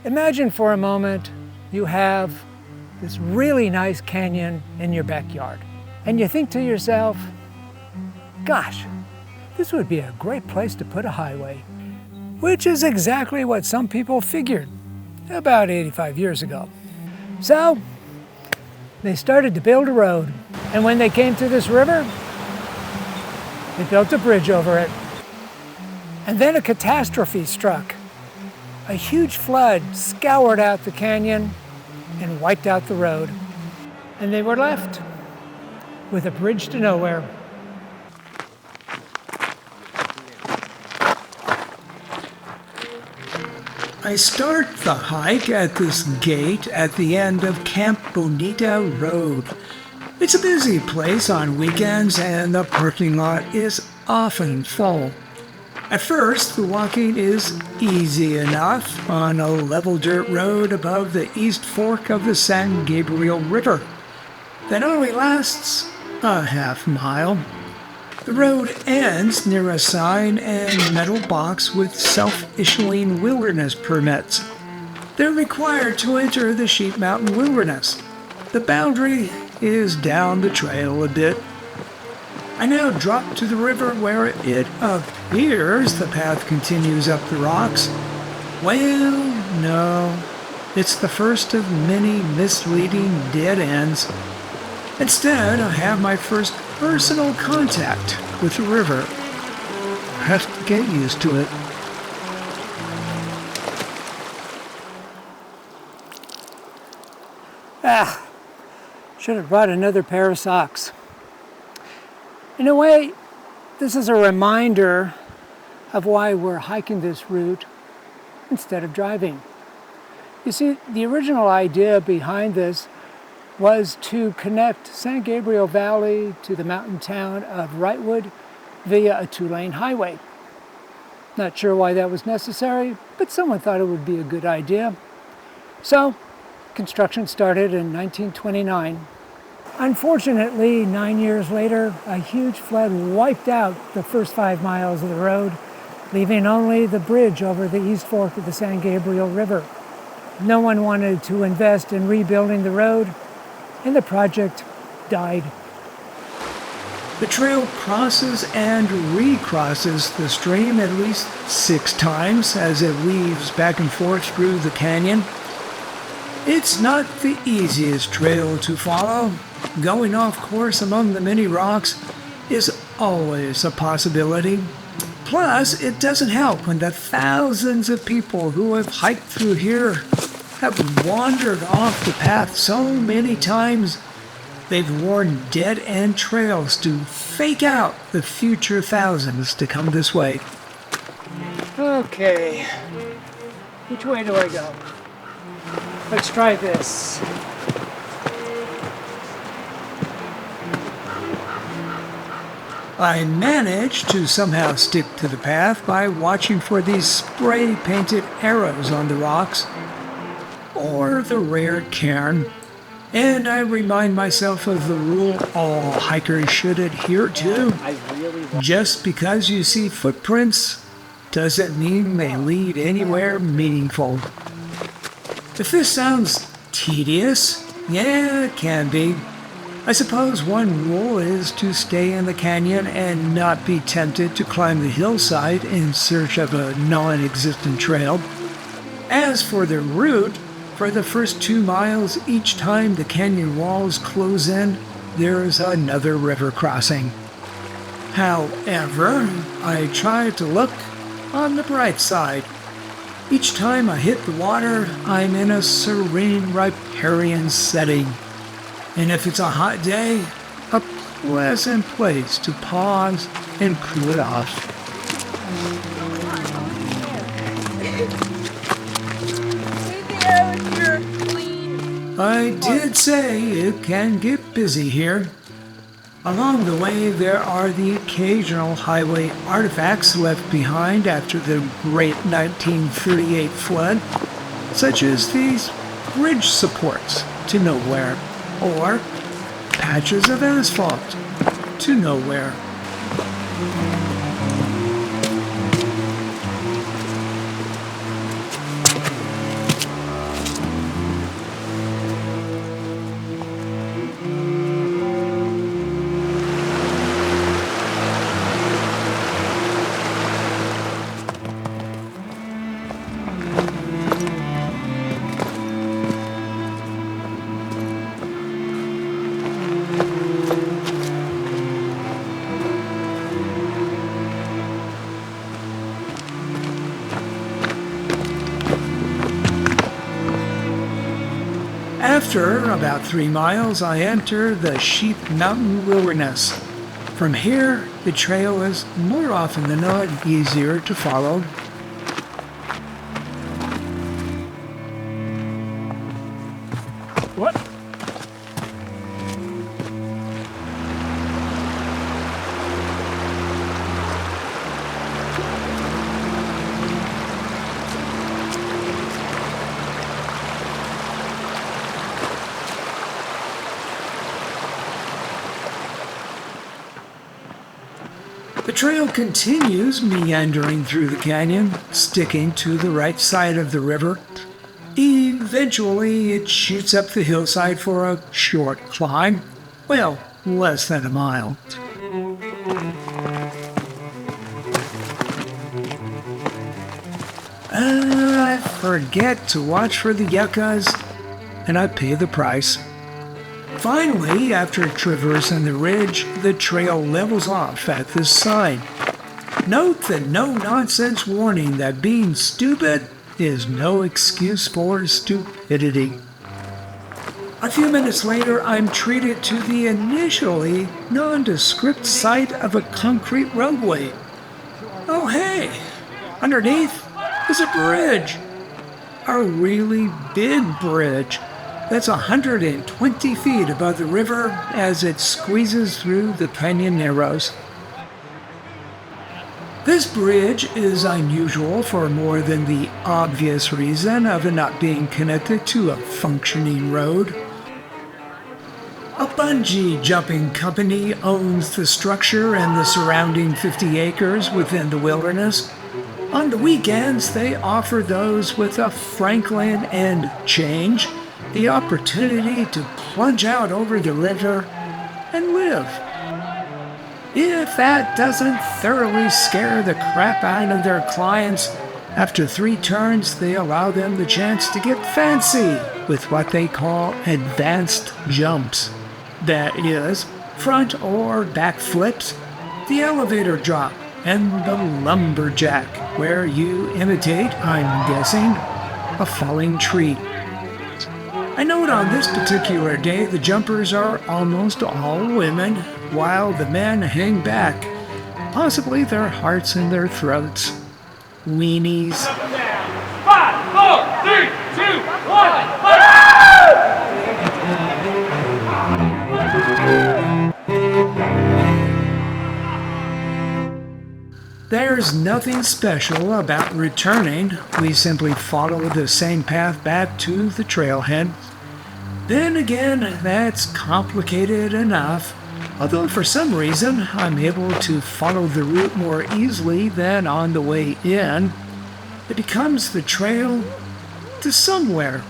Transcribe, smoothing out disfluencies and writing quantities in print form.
Imagine for a moment you have this really nice canyon in your backyard, and you think to yourself, gosh, this would be a great place to put a highway, which is exactly what some people figured about 85 years ago. So they started to build a road, and when they came to this river, they built a bridge over it. And then a catastrophe struck. A huge flood scoured out the canyon and wiped out the road. And they were left with a bridge to nowhere. I start the hike at this gate at the end of Camp Bonita Road. It's a busy place on weekends and the parking lot is often full. At first, the walking is easy enough on a level dirt road above the east fork of the San Gabriel River that only lasts a half mile. The road ends near a sign and metal box with self-issuing wilderness permits. They're required to enter the Sheep Mountain Wilderness. The boundary is down the trail a bit. I now drop to the river where it appears the path continues up the rocks. Well, no. It's the first of many misleading dead ends. Instead, I have my first personal contact with the river. I have to get used to it. Should have brought another pair of socks. In a way, this is a reminder of why we're hiking this route instead of driving. You see, the original idea behind this was to connect San Gabriel Valley to the mountain town of Wrightwood via a two-lane highway. Not sure why that was necessary, but someone thought it would be a good idea. So, construction started in 1929. Unfortunately, 9 years later, a huge flood wiped out the first 5 miles of the road, leaving only the bridge over the east fork of the San Gabriel River. No one wanted to invest in rebuilding the road, and the project died. The trail crosses and recrosses the stream at least 6 times as it weaves back and forth through the canyon. It's not the easiest trail to follow. Going off course among the many rocks is always a possibility. Plus, it doesn't help when the thousands of people who have hiked through here have wandered off the path so many times they've worn dead-end trails to fake out the future thousands to come this way. Okay, which way do I go? Let's try this. I managed to somehow stick to the path by watching for these spray-painted arrows on the rocks, or the rare cairn, and I remind myself of the rule all hikers should adhere to. Just because you see footprints doesn't mean they lead anywhere meaningful. If this sounds tedious, yeah, it can be. I suppose one rule is to stay in the canyon and not be tempted to climb the hillside in search of a non-existent trail. As for the route, for the first 2 miles, each time the canyon walls close in, there's another river crossing. However, I try to look on the bright side. Each time I hit the water, I'm in a serene riparian setting. And if it's a hot day, a pleasant place to pause and cool it off. I did say it can get busy here. Along the way, there are the occasional highway artifacts left behind after the great 1938 flood, such as these bridge supports to nowhere, or patches of asphalt to nowhere. After about 3 miles, I enter the Sheep Mountain Wilderness. From here, the trail is more often than not easier to follow. What? The trail continues meandering through the canyon, sticking to the right side of the river. Eventually, it shoots up the hillside for a short climb. Well, less than a mile. I forget to watch for the yuccas, and I pay the price. Finally, after traversing the ridge, the trail levels off at this side. Note the no-nonsense warning that being stupid is no excuse for stupidity. A few minutes later, I'm treated to the initially nondescript sight of a concrete roadway. Oh hey, underneath is a bridge. A really big bridge that's 120 feet above the river as it squeezes through the canyon narrows. This bridge is unusual for more than the obvious reason of it not being connected to a functioning road. A bungee jumping company owns the structure and the surrounding 50 acres within the wilderness. On the weekends, they offer those with a Franklin and change the opportunity to plunge out over the river and live. If that doesn't thoroughly scare the crap out of their clients, after 3 turns, they allow them the chance to get fancy with what they call advanced jumps. That is, front or back flips, the elevator drop, and the lumberjack, where you imitate, I'm guessing, a falling tree. I note on this particular day the jumpers are almost all women, while the men hang back, possibly their hearts in their throats. Weenies. 5, 4, 3, 2, 1. There's nothing special about returning. We simply follow the same path back to the trailhead. Then again, that's complicated enough. Although for some reason, I'm able to follow the route more easily than on the way in. It becomes the trail to somewhere.